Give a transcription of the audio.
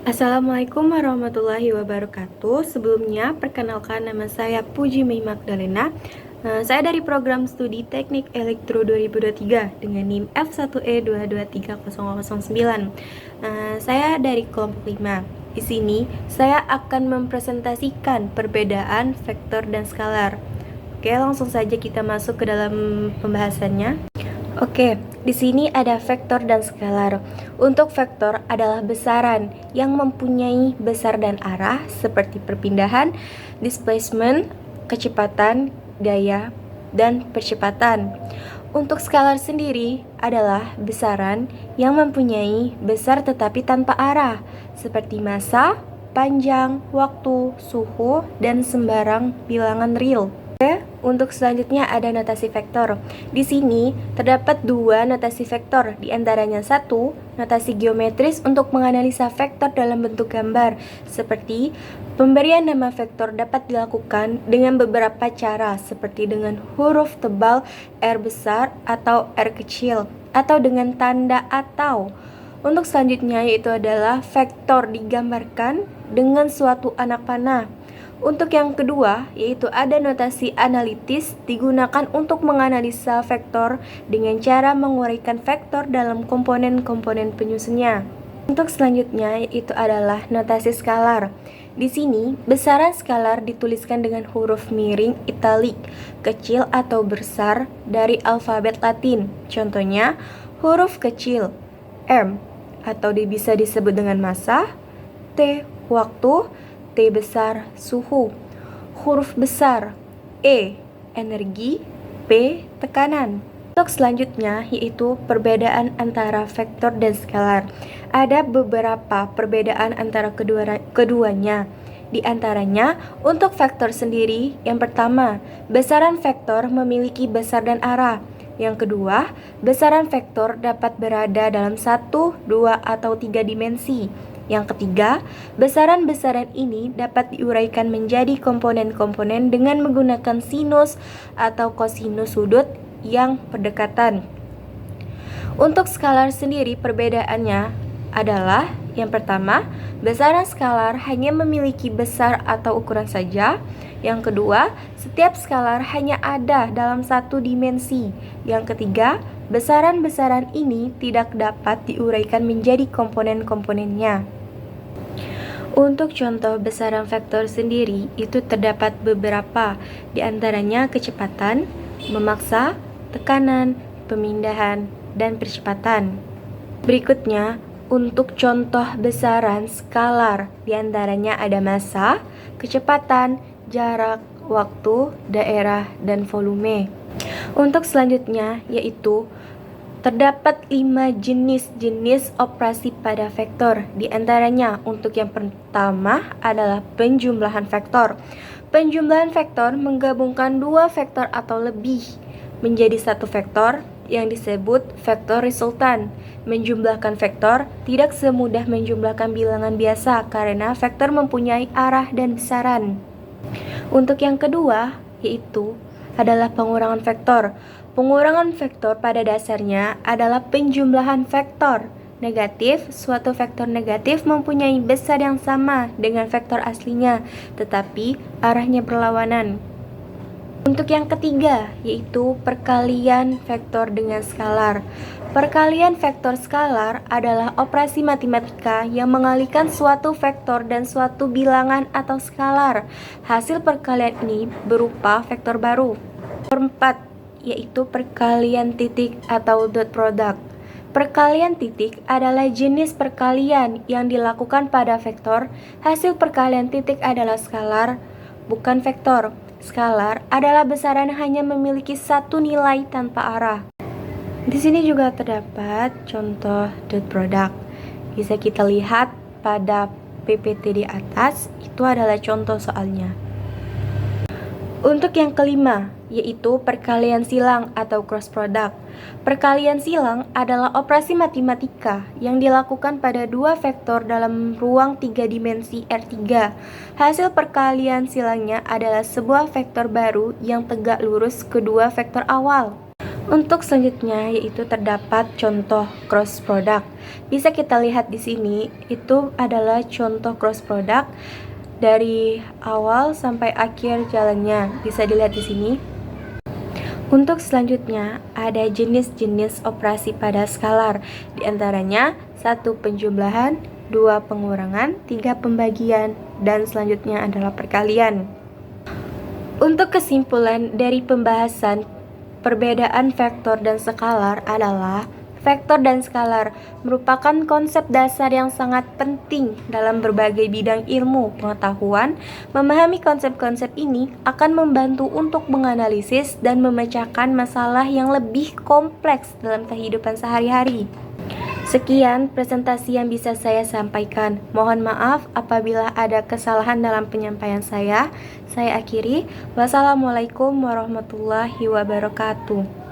Assalamualaikum warahmatullahi wabarakatuh. Sebelumnya, perkenalkan nama saya Puji Mei Magdalena. Saya dari program studi Teknik Elektro 2023 dengan NIM F1E223009. Saya dari kelompok 5. Di sini, saya akan mempresentasikan perbedaan vektor dan skalar. Oke, langsung saja kita masuk ke dalam pembahasannya. Oke, di sini ada vektor dan skalar. Untuk vektor adalah besaran yang mempunyai besar dan arah seperti perpindahan, displacement, kecepatan, gaya, dan percepatan. Untuk skalar sendiri adalah besaran yang mempunyai besar tetapi tanpa arah seperti massa, panjang, waktu, suhu, dan sembarang bilangan real. Untuk selanjutnya ada notasi vektor. Di sini terdapat dua notasi vektor, di antaranya satu, notasi geometris untuk menganalisa vektor dalam bentuk gambar, seperti pemberian nama vektor dapat dilakukan dengan beberapa cara, seperti dengan huruf tebal R besar atau R kecil, atau dengan tanda atau. Untuk selanjutnya yaitu adalah vektor digambarkan dengan suatu anak panah. Untuk yang kedua, yaitu ada notasi analitis digunakan untuk menganalisa vektor dengan cara menguraikan vektor dalam komponen-komponen penyusunnya. Untuk selanjutnya, yaitu adalah notasi skalar. Di sini, besaran skalar dituliskan dengan huruf miring italik, kecil atau besar dari alfabet Latin. Contohnya, huruf kecil M, atau bisa disebut dengan massa, T, waktu, T besar, suhu. Huruf besar E, energi, P, tekanan. Untuk selanjutnya yaitu perbedaan antara vektor dan skalar. Ada beberapa perbedaan antara keduanya. Di antaranya, untuk vektor sendiri, yang pertama, besaran vektor memiliki besar dan arah. Yang kedua, besaran vektor dapat berada dalam 1, 2, atau 3 dimensi. Yang ketiga, besaran-besaran ini dapat diuraikan menjadi komponen-komponen dengan menggunakan sinus atau kosinus sudut yang berdekatan. Untuk skalar sendiri perbedaannya adalah yang pertama, besaran skalar hanya memiliki besar atau ukuran saja. Yang kedua, setiap skalar hanya ada dalam satu dimensi. Yang ketiga, besaran-besaran ini tidak dapat diuraikan menjadi komponen-komponennya. Untuk contoh besaran vektor sendiri itu terdapat beberapa, di antaranya kecepatan, memaksa, tekanan, pemindahan, dan percepatan. Berikutnya, untuk contoh besaran skalar, di antaranya ada massa, kecepatan, jarak, waktu, daerah, dan volume. Untuk selanjutnya yaitu terdapat 5 jenis-jenis operasi pada vektor. Di antaranya untuk yang pertama adalah penjumlahan vektor. Penjumlahan vektor menggabungkan dua vektor atau lebih menjadi satu vektor yang disebut vektor resultan. Menjumlahkan vektor tidak semudah menjumlahkan bilangan biasa karena vektor mempunyai arah dan besaran. Untuk yang kedua yaitu adalah pengurangan vektor. Pengurangan vektor pada dasarnya adalah penjumlahan vektor negatif. Suatu vektor negatif mempunyai besar yang sama dengan vektor aslinya, tetapi arahnya berlawanan. Untuk yang ketiga, yaitu perkalian vektor dengan skalar. Perkalian vektor skalar adalah operasi matematika yang mengalihkan suatu vektor dan suatu bilangan atau skalar. Hasil perkalian ini berupa vektor baru. Keempat, yaitu perkalian titik atau dot product. Perkalian titik adalah jenis perkalian yang dilakukan pada vektor. Hasil perkalian titik adalah skalar, bukan vektor. Skalar adalah besaran hanya memiliki satu nilai tanpa arah. Di sini juga terdapat contoh dot product. Bisa kita lihat pada PPT di atas, itu adalah contoh soalnya. Untuk yang kelima, yaitu perkalian silang atau cross product. Perkalian silang adalah operasi matematika yang dilakukan pada dua vektor dalam ruang 3 dimensi R3. Hasil perkalian silangnya adalah sebuah vektor baru yang tegak lurus kedua vektor awal. Untuk selanjutnya yaitu terdapat contoh cross product. Bisa kita lihat di sini, itu adalah contoh cross product dari awal sampai akhir jalannya. Bisa dilihat di sini. Untuk selanjutnya, ada jenis-jenis operasi pada skalar. Di antaranya, 1 penjumlahan, 2 pengurangan, 3 pembagian, dan selanjutnya adalah perkalian. Untuk kesimpulan dari pembahasan perbedaan vektor dan skalar adalah vektor dan skalar merupakan konsep dasar yang sangat penting dalam berbagai bidang ilmu pengetahuan. Memahami konsep-konsep ini akan membantu untuk menganalisis dan memecahkan masalah yang lebih kompleks dalam kehidupan sehari-hari. Sekian presentasi yang bisa saya sampaikan. Mohon maaf apabila ada kesalahan dalam penyampaian saya. Saya akhiri. Wassalamualaikum warahmatullahi wabarakatuh.